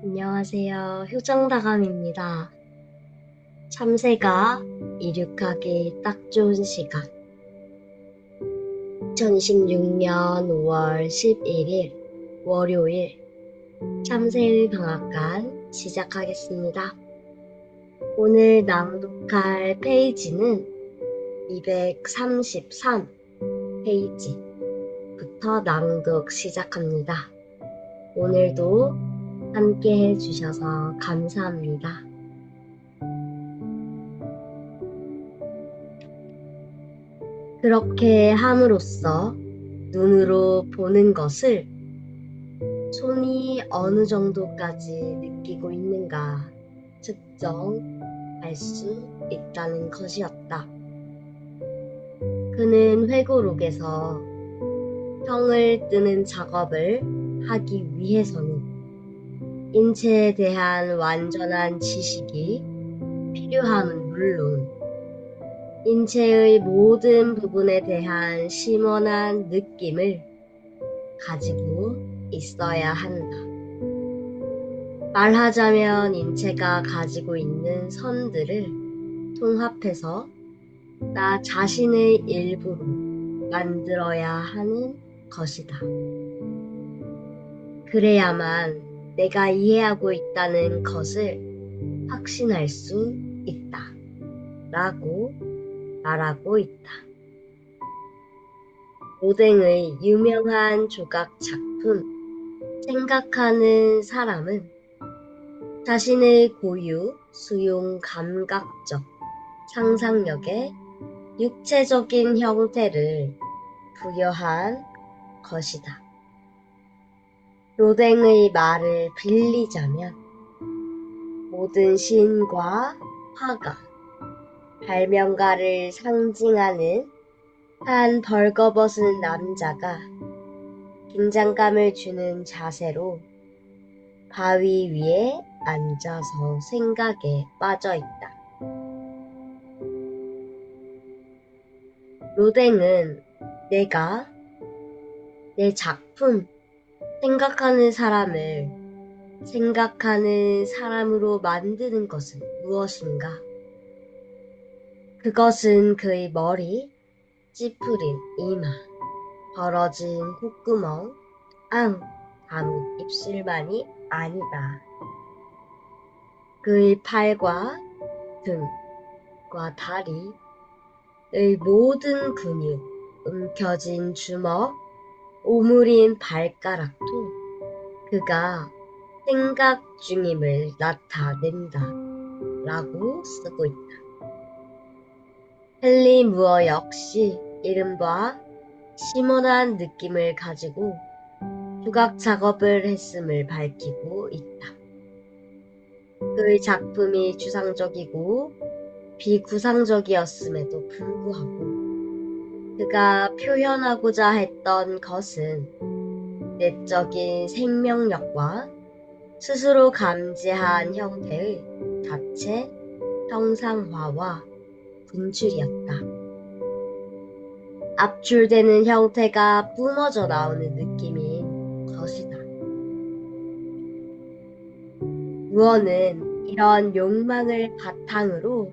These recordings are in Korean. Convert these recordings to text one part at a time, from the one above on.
안녕하세요. 효정다감입니다. 참새가 이륙하기 딱 좋은 시간. 2016년 5월 11일 월요일 참새의 방앗간 시작하겠습니다. 오늘 낭독할 페이지는 233 페이지부터 낭독 시작합니다. 오늘도 함께 해주셔서 감사합니다. 그렇게 함으로써 눈으로 보는 것을 손이 어느 정도까지 느끼고 있는가 측정할 수 있다는 것이었다. 그는 회고록에서 형을 뜨는 작업을 하기 위해서는 인체에 대한 완전한 지식이 필요함은 물론 인체의 모든 부분에 대한 심원한 느낌을 가지고 있어야 한다. 말하자면 인체가 가지고 있는 선들을 통합해서 나 자신의 일부로 만들어야 하는 것이다. 그래야만 내가 이해하고 있다는 것을 확신할 수 있다. 라고 말하고 있다. 로댕의 유명한 조각 작품 생각하는 사람은 자신의 고유 수용 감각적 상상력에 육체적인 형태를 부여한 것이다. 로댕의 말을 빌리자면 모든 시인과 화가 발명가를 상징하는 한 벌거벗은 남자가 긴장감을 주는 자세로 바위 위에 앉아서 생각에 빠져있다. 로댕은 내가 내 작품 생각하는 사람을 생각하는 사람으로 만드는 것은 무엇인가? 그것은 그의 머리, 찌푸린 이마, 벌어진 콧구멍, 담은 입술만이 아니다. 그의 팔과 등과 다리의 모든 근육, 움켜진 주먹, 오므린 발가락도 그가 생각 중임을 나타낸다. 라고 쓰고 있다. 헨리 무어 역시 이른바 심오한 느낌을 가지고 조각 작업을 했음을 밝히고 있다. 그의 작품이 주상적이고 비구상적이었음에도 불구하고 그가 표현하고자 했던 것은 내적인 생명력과 스스로 감지한 형태의 자체 형상화와 분출이었다. 압출되는 형태가 뿜어져 나오는 느낌인 것이다. 무어는 이런 욕망을 바탕으로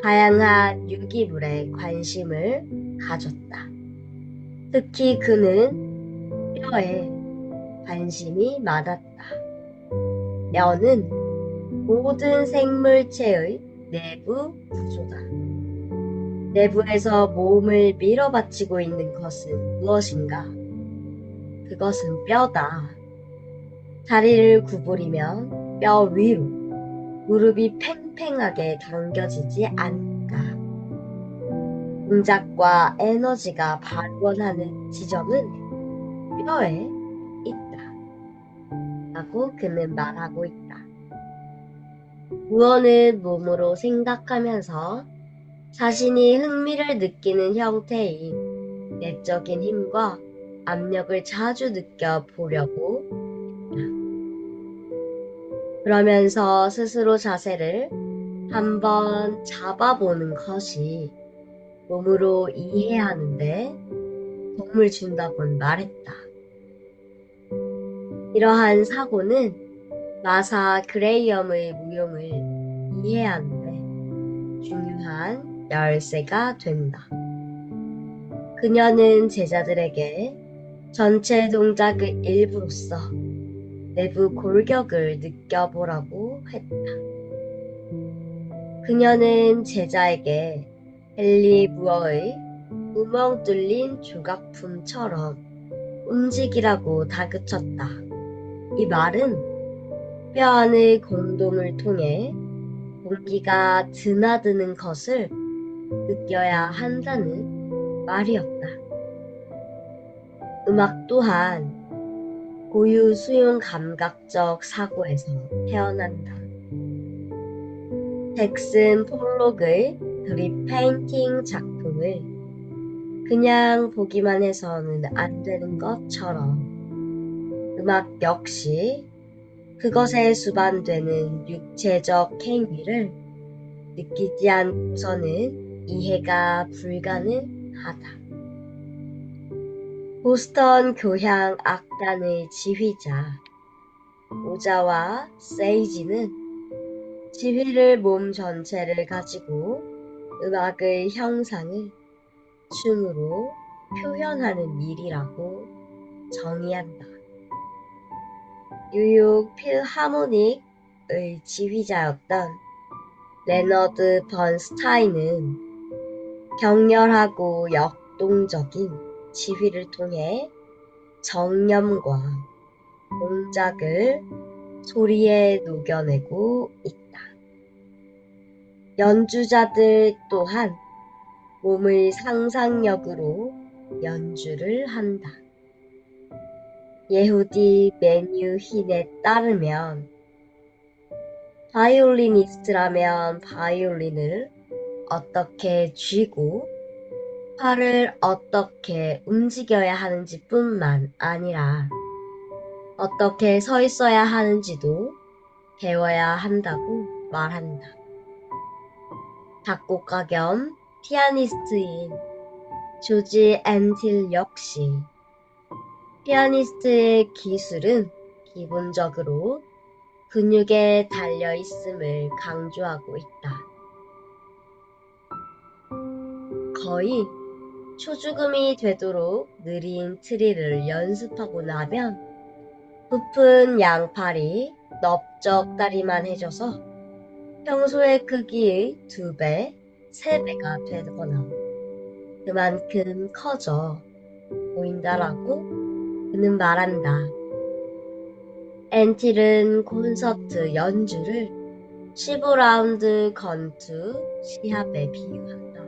다양한 유기물에 관심을 가졌다. 특히 그는 뼈에 관심이 많았다. 뼈는 모든 생물체의 내부 구조다. 내부에서 몸을 밀어받치고 있는 것은 무엇인가? 그것은 뼈다. 다리를 구부리면 뼈 위로 무릎이 팽팽하게 당겨지지 않을까? 동작과 에너지가 발원하는 지점은 뼈에 있다. 라고 그는 말하고 있다. 무어는 몸으로 생각하면서 자신이 흥미를 느끼는 형태인 내적인 힘과 압력을 자주 느껴보려고 했다. 그러면서 스스로 자세를 한번 잡아보는 것이 몸으로 이해하는데 도움을 준다곤 말했다. 이러한 사고는 마사 그레이엄의 무용을 이해하는데 중요한 열쇠가 된다. 그녀는 제자들에게 전체 동작의 일부로서 내부 골격을 느껴보라고 했다. 그녀는 제자에게 헨리 무어의 구멍 뚫린 조각품처럼 움직이라고 다그쳤다. 이 말은 뼈 안의 공동을 통해 공기가 드나드는 것을 느껴야 한다는 말이었다. 음악 또한 고유 수용 감각적 사고에서 태어난다. 잭슨 폴록의 드립 페인팅 작품을 그냥 보기만 해서는 안 되는 것처럼 음악 역시 그것에 수반되는 육체적 행위를 느끼지 않고서는 이해가 불가능하다. 보스턴 교향 악단의 지휘자 오자와 세이지는 지휘를 몸 전체를 가지고 음악의 형상을 춤으로 표현하는 일이라고 정의한다. 뉴욕 필하모닉의 지휘자였던 레너드 번스타인은 격렬하고 역동적인 지휘를 통해 정념과 동작을 소리에 녹여내고 있다. 연주자들 또한 몸의 상상력으로 연주를 한다. 예후디 메뉴힌에 따르면 바이올리니스트라면 바이올린을 어떻게 쥐고 팔을 어떻게 움직여야 하는지 뿐만 아니라 어떻게 서 있어야 하는지도 배워야 한다고 말한다. 작곡가 겸 피아니스트인 조지 앤틸 역시 피아니스트의 기술은 기본적으로 근육에 달려있음을 강조하고 있다. 거의 초죽음이 되도록 느린 트리를 연습하고 나면 부푼 양팔이 넓적다리만 해져서 평소의 크기의 2배, 3배가 되거나 그만큼 커져 보인다라고 그는 말한다. 앤틸은 콘서트 연주를 15라운드 건투 시합에 비유한다.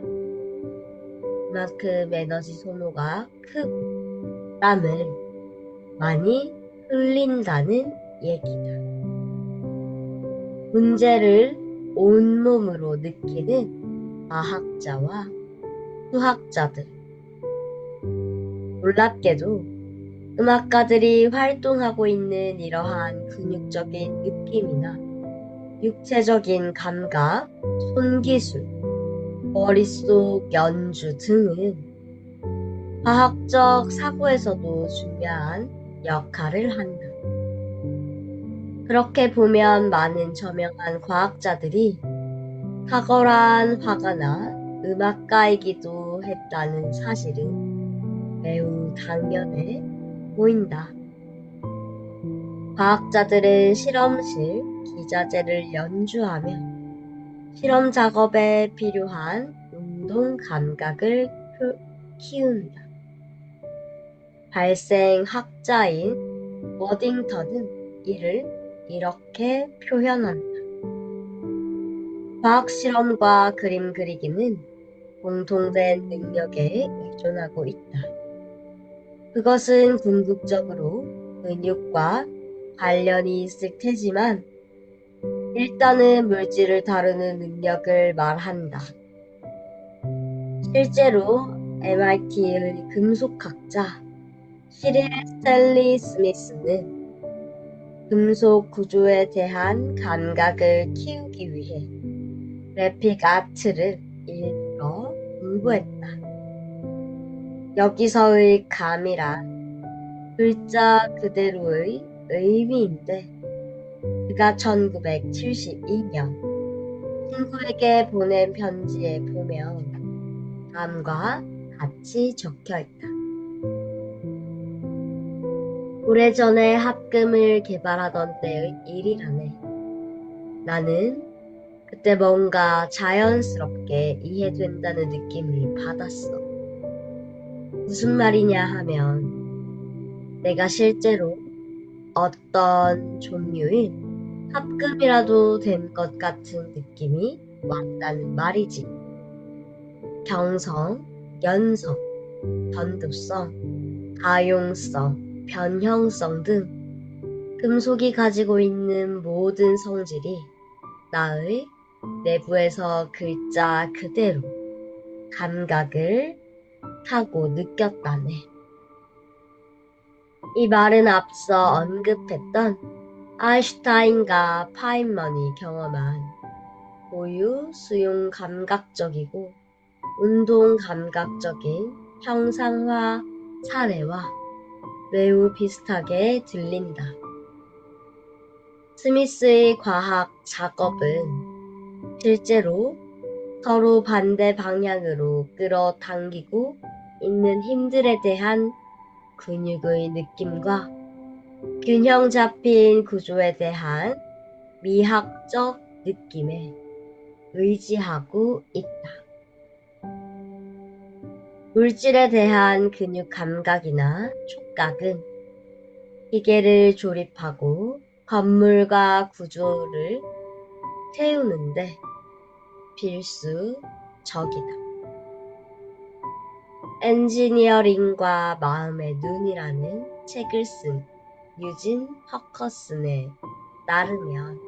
그만큼 에너지 소모가 크고 땀을 많이 흘린다는 얘기다. 문제를 온몸으로 느끼는 과학자와 수학자들. 놀랍게도 음악가들이 활동하고 있는 이러한 근육적인 느낌이나 육체적인 감각, 손기술, 머릿속 연주 등은 과학적 사고에서도 중요한 역할을 한다. 그렇게 보면 많은 저명한 과학자들이 탁월한 화가나 음악가이기도 했다는 사실은 매우 당연해 보인다. 과학자들은 실험실 기자재를 연주하며 실험 작업에 필요한 운동 감각을 키운다. 발생학자인 워딩턴은 이를 이렇게 표현한다. 과학 실험과 그림 그리기는 공통된 능력에 의존하고 있다. 그것은 궁극적으로 근육과 관련이 있을 테지만 일단은 물질을 다루는 능력을 말한다. 실제로 MIT의 금속학자 시릴 스탠리 스미스는 금속 구조에 대한 감각을 키우기 위해 그래픽 아트를 일부러 공부했다. 여기서의 감이란 글자 그대로의 의미인데 그가 1972년 친구에게 보낸 편지에 보면 다음과 같이 적혀 있다. 오래전에 합금을 개발하던 때의 일이라네. 나는 그때 뭔가 자연스럽게 이해된다는 느낌을 받았어. 무슨 말이냐 하면 내가 실제로 어떤 종류의 합금이라도 된 것 같은 느낌이 왔다는 말이지. 경성, 연성, 변도성, 가용성, 변형성 등 금속이 가지고 있는 모든 성질이 나의 내부에서 글자 그대로 감각을 하고 느꼈다네. 이 말은 앞서 언급했던 아인슈타인과 파인먼이 경험한 고유 수용 감각적이고 운동 감각적인 형상화 사례와 매우 비슷하게 들린다. 스미스의 과학 작업은 실제로 서로 반대 방향으로 끌어당기고 있는 힘들에 대한 근육의 느낌과 균형 잡힌 구조에 대한 미학적 느낌에 의지하고 있다. 물질에 대한 근육 감각이나 촉각은 기계를 조립하고 건물과 구조를 세우는데 필수적이다. 엔지니어링과 마음의 눈이라는 책을 쓴 유진 허커슨에 따르면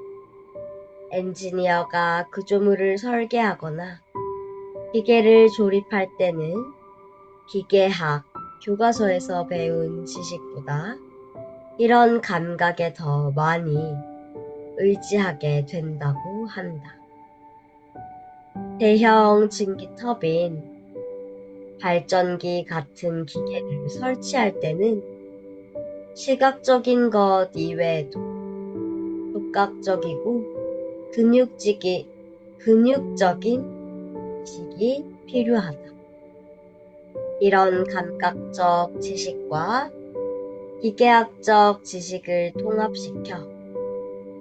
엔지니어가 구조물을 설계하거나 기계를 조립할 때는 기계학 교과서에서 배운 지식보다 이런 감각에 더 많이 의지하게 된다고 한다. 대형 증기 터빈, 발전기 같은 기계를 설치할 때는 시각적인 것 이외에도 촉각적이고 근육적인 지식이 필요하다. 이런 감각적 지식과 기계학적 지식을 통합시켜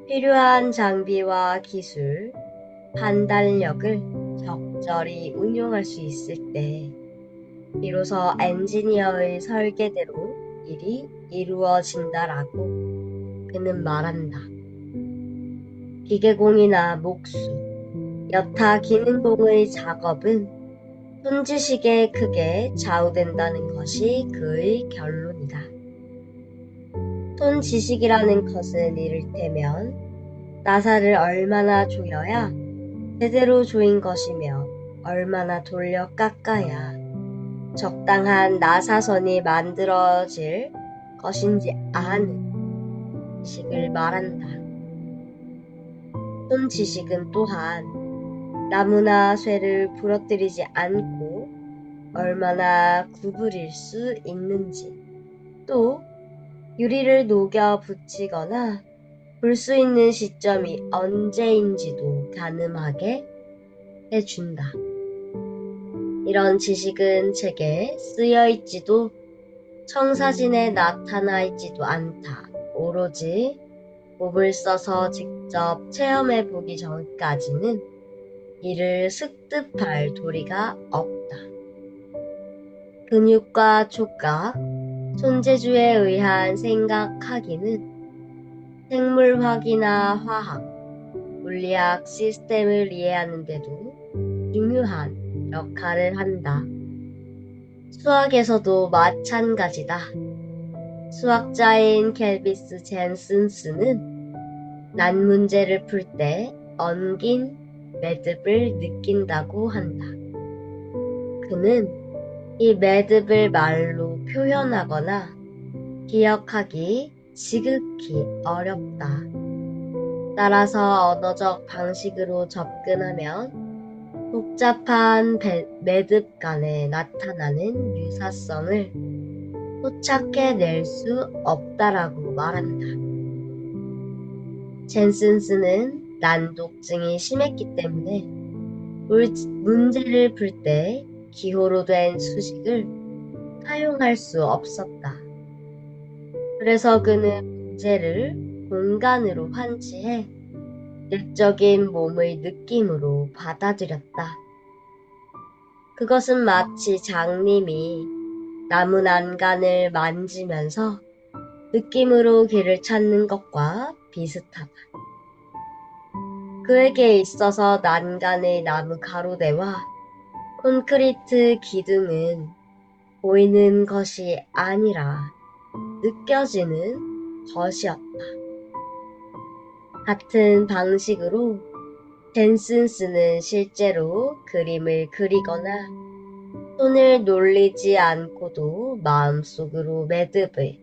필요한 장비와 기술, 판단력을 적절히 운용할 수 있을 때 비로소 엔지니어의 설계대로 일이 이루어진다라고 그는 말한다. 기계공이나 목수, 여타 기능공의 작업은 손지식에 크게 좌우된다는 것이 그의 결론이다. 손지식이라는 것은 이를테면 나사를 얼마나 조여야 제대로 조인 것이며 얼마나 돌려 깎아야 적당한 나사선이 만들어질 것인지 아는 지식을 말한다. 손지식은 또한 나무나 쇠를 부러뜨리지 않고 얼마나 구부릴 수 있는지, 또 유리를 녹여 붙이거나 볼 수 있는 시점이 언제인지도 가늠하게 해준다. 이런 지식은 책에 쓰여있지도 청사진에 나타나 있지도 않다. 오로지 몸을 써서 직접 체험해보기 전까지는 이를 습득할 도리가 없다. 근육과 촉각, 손재주에 의한 생각하기는 생물학이나 화학, 물리학 시스템을 이해하는 데도 중요한 역할을 한다. 수학에서도 마찬가지다. 수학자인 켈비스 젠슨스는 난 문제를 풀 때 엉긴 매듭을 느낀다고 한다. 그는 이 매듭을 말로 표현하거나 기억하기 지극히 어렵다. 따라서 언어적 방식으로 접근하면 복잡한 매듭 간에 나타나는 유사성을 포착해낼 수 없다라고 말한다. 젠슨스는 난독증이 심했기 때문에 문제를 풀 때 기호로 된 수식을 사용할 수 없었다. 그래서 그는 문제를 공간으로 환치해 내적인 몸의 느낌으로 받아들였다. 그것은 마치 장님이 나무 난간을 만지면서 느낌으로 길을 찾는 것과 비슷하다. 그에게 있어서 난간의 나무 가로대와 콘크리트 기둥은 보이는 것이 아니라 느껴지는 것이었다. 같은 방식으로 젠슨스는 실제로 그림을 그리거나 손을 놀리지 않고도 마음속으로 매듭의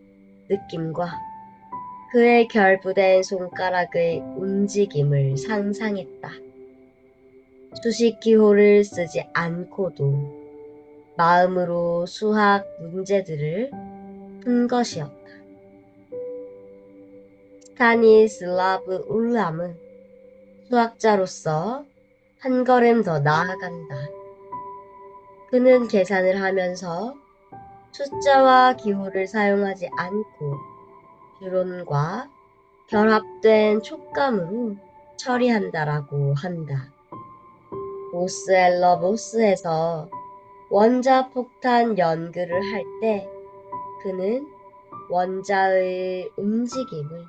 느낌과 그의 결부된 손가락의 움직임을 상상했다. 수식 기호를 쓰지 않고도 마음으로 수학 문제들을 푼 것이었다. 스타니슬라브 울람은 수학자로서 한 걸음 더 나아간다. 그는 계산을 하면서 숫자와 기호를 사용하지 않고 주론과 결합된 촉감으로 처리한다라고 한다. 보스앨러보스에서 원자폭탄 연구를 할 때 그는 원자의 움직임을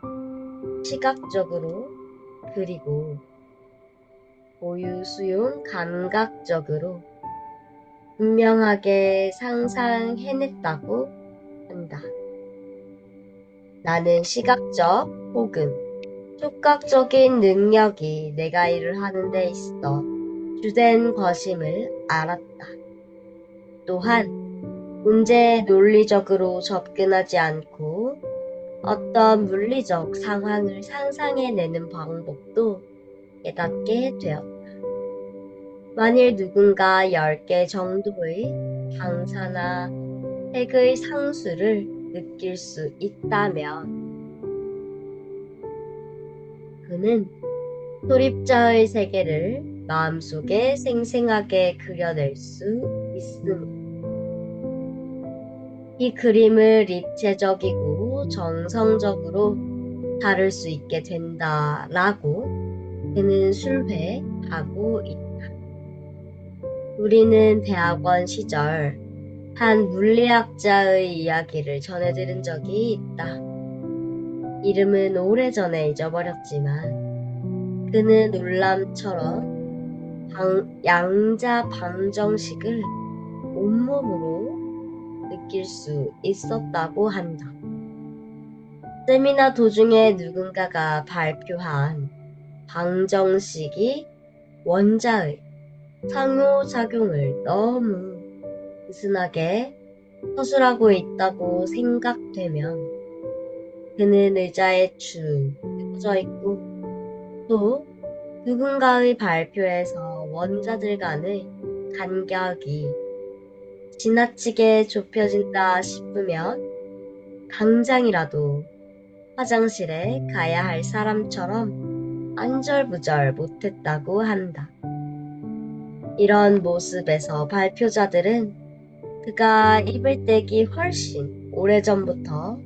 시각적으로 그리고 고유수용 감각적으로 분명하게 상상해냈다고 한다. 나는 시각적 혹은 촉각적인 능력이 내가 일을 하는 데 있어 주된 것임을 알았다. 또한 문제에 논리적으로 접근하지 않고 어떤 물리적 상황을 상상해내는 방법도 깨닫게 되었다. 만일 누군가 10개 정도의 방사나 핵의 상수를 느낄 수 있다면 그는 소립자의 세계를 마음속에 생생하게 그려낼 수 있습니다. 이 그림을 입체적이고 정성적으로 다룰 수 있게 된다라고 그는 술회하고 있다. 우리는 대학원 시절 한 물리학자의 이야기를 전해들은 적이 있다. 이름은 오래전에 잊어버렸지만 그는 울람처럼 양자 방정식을 온몸으로 느낄 수 있었다고 한다. 세미나 도중에 누군가가 발표한 방정식이 원자의 상호작용을 너무 느슨하게 서술하고 있다고 생각되면 그는 의자에 축 펴져 있고 또 누군가의 발표에서 원자들 간의 간격이 지나치게 좁혀진다 싶으면 당장이라도 화장실에 가야 할 사람처럼 안절부절 못했다고 한다. 이런 모습에서 발표자들은 그가 입을 떼기 훨씬 오래전부터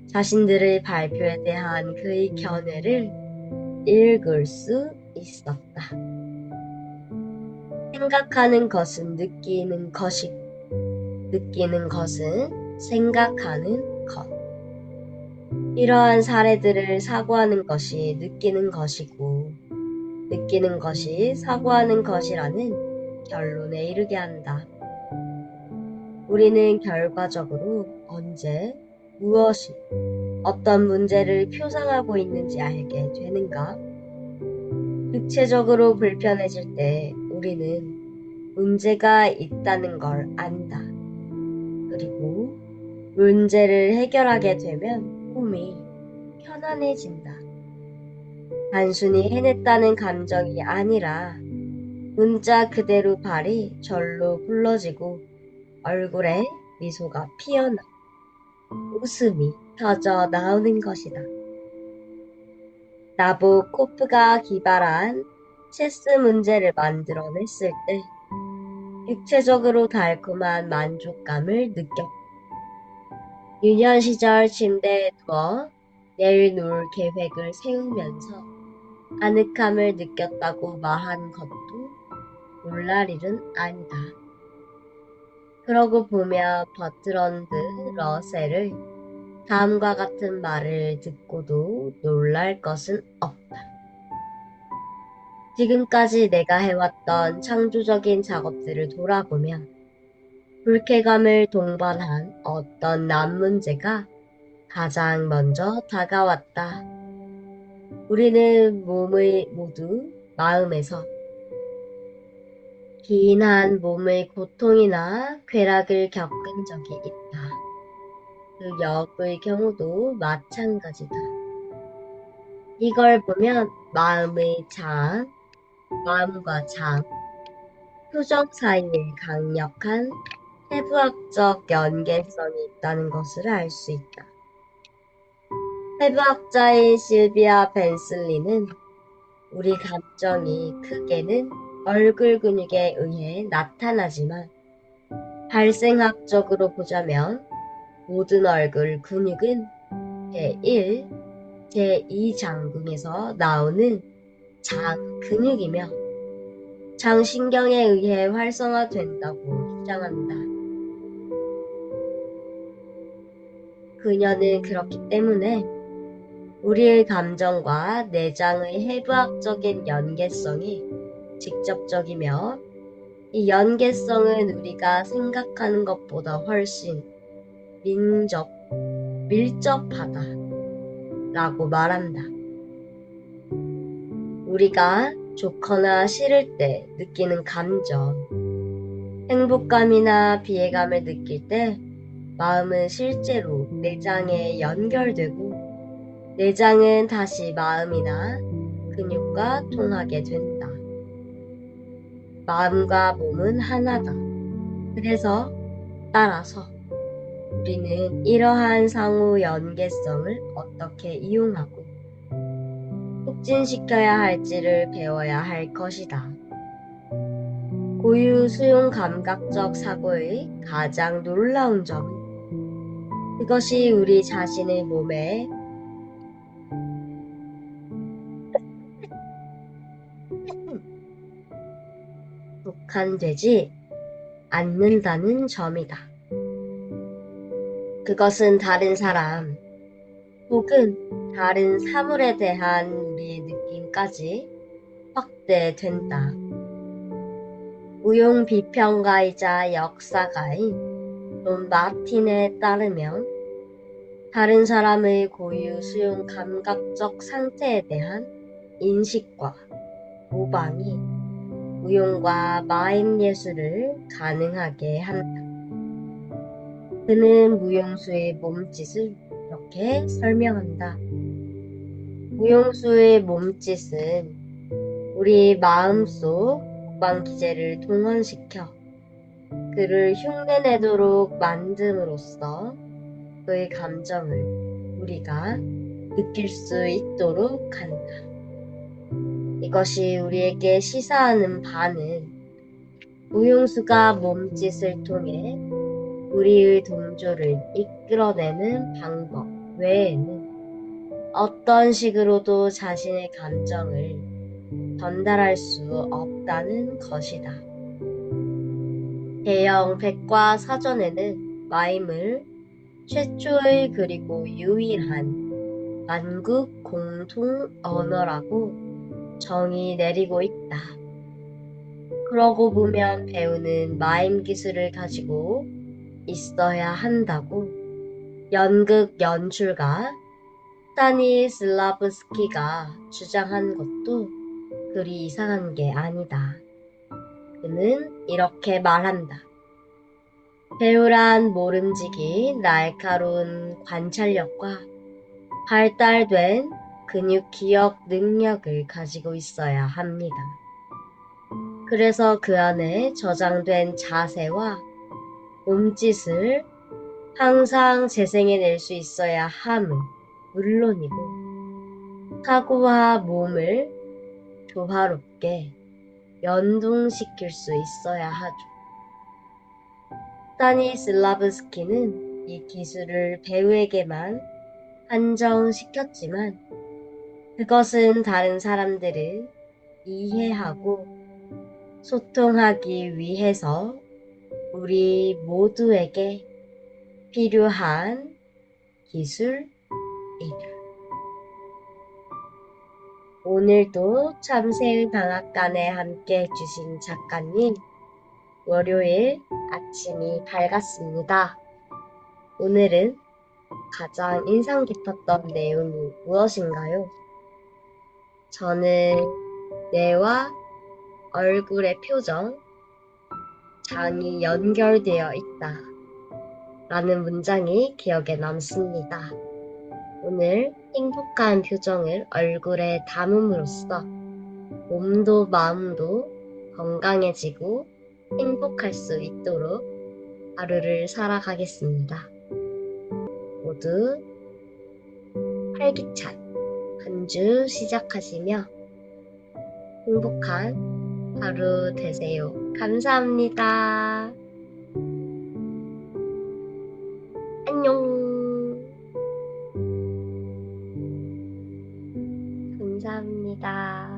자신들의 발표에 대한 그의 견해를 읽을 수 있었다. 생각하는 것은 느끼는 것이고 느끼는 것은 생각하는 것. 이러한 사례들을 사고하는 것이 느끼는 것이고 느끼는 것이 사고하는 것이라는 결론에 이르게 한다. 우리는 결과적으로 언제 무엇이 어떤 문제를 표상하고 있는지 알게 되는가? 육체적으로 불편해질 때 우리는 문제가 있다는 걸 안다. 그리고 문제를 해결하게 되면 몸이 편안해진다. 단순히 해냈다는 감정이 아니라 문자 그대로 발이 절로 굴러지고 얼굴에 미소가 피어나 웃음이 터져 나오는 것이다. 나보코프가 기발한 체스 문제를 만들어냈을 때 육체적으로 달콤한 만족감을 느꼈다. 유년 시절 침대에 누워 내일 놀 계획을 세우면서 아늑함을 느꼈다고 말한 것도 놀랄 일은 아니다. 그러고 보면 버트런드 러셀의 다음과 같은 말을 듣고도 놀랄 것은 없다. 지금까지 내가 해왔던 창조적인 작업들을 돌아보면 불쾌감을 동반한 어떤 난문제가 가장 먼저 다가왔다. 우리는 몸의 모두 마음에서 긴 몸의 고통이나 쾌락을 겪은 적이 있다. 그 역의 경우도 마찬가지다. 이걸 보면 마음과 장, 표정 사이에 강력한 해부학적 연계성이 있다는 것을 알 수 있다. 해부학자인 실비아 벤슬리는 우리 감정이 크게는 얼굴 근육에 의해 나타나지만 발생학적으로 보자면 모든 얼굴 근육은 제1, 제2 장근에서 나오는 장 근육이며 장신경에 의해 활성화된다고 주장한다. 그녀는 그렇기 때문에 우리의 감정과 내장의 해부학적인 연계성이 직접적이며 이 연계성은 우리가 생각하는 것보다 훨씬 밀접하다 라고 말한다. 우리가 좋거나 싫을 때 느끼는 감정, 행복감이나 비애감을 느낄 때 마음은 실제로 내장에 연결되고 내장은 다시 마음이나 근육과 통하게 된다. 마음과 몸은 하나다. 따라서 우리는 이러한 상호 연계성을 어떻게 이용하고 촉진시켜야 할지를 배워야 할 것이다. 고유 수용 감각적 사고의 가장 놀라운 점은 그것이 우리 자신의 몸에 국한되지 않는다는 점이다. 그것은 다른 사람 혹은 다른 사물에 대한 우리의 느낌까지 확대된다. 무용 비평가이자 역사가인 존 마틴에 따르면 다른 사람의 고유 수용 감각적 상태에 대한 인식과 모방이 무용과 마임 예술을 가능하게 한다. 그는 무용수의 몸짓을 이렇게 설명한다. 무용수의 몸짓은 우리 마음속 국방기제를 동원시켜 그를 흉내내도록 만듦으로써 그의 감정을 우리가 느낄 수 있도록 한다. 이것이 우리에게 시사하는 바는 무용수가 몸짓을 통해 우리의 동조를 이끌어내는 방법 외에는 어떤 식으로도 자신의 감정을 전달할 수 없다는 것이다. 대형 백과사전에는 마임을 최초의 그리고 유일한 만국 공통 언어라고 정의 내리고 있다. 그러고 보면 배우는 마임 기술을 가지고 있어야 한다고 연극 연출가 스타니슬라브스키가 주장한 것도 그리 이상한 게 아니다. 그는 이렇게 말한다. 배우란 모름지기 날카로운 관찰력과 발달된 근육 기억 능력을 가지고 있어야 합니다. 그래서 그 안에 저장된 자세와 몸짓을 항상 재생해낼 수 있어야 함은 물론이고 사고와 몸을 조화롭게 연동시킬 수 있어야 하죠. 스타니슬라브스키는 이 기술을 배우에게만 한정시켰지만 그것은 다른 사람들을 이해하고 소통하기 위해서 우리 모두에게 필요한 기술이다. 오늘도 참새의 방앗간에 함께 해주신 작가님, 월요일 아침이 밝았습니다. 오늘은 가장 인상 깊었던 내용이 무엇인가요? 저는 뇌와 얼굴의 표정, 장이 연결되어 있다 라는 문장이 기억에 남습니다. 오늘 행복한 표정을 얼굴에 담음으로써 몸도 마음도 건강해지고 행복할 수 있도록 하루를 살아가겠습니다. 모두 활기찬 한 주 시작하시며 행복한 하루 되세요. 감사합니다. 안녕. 감사합니다.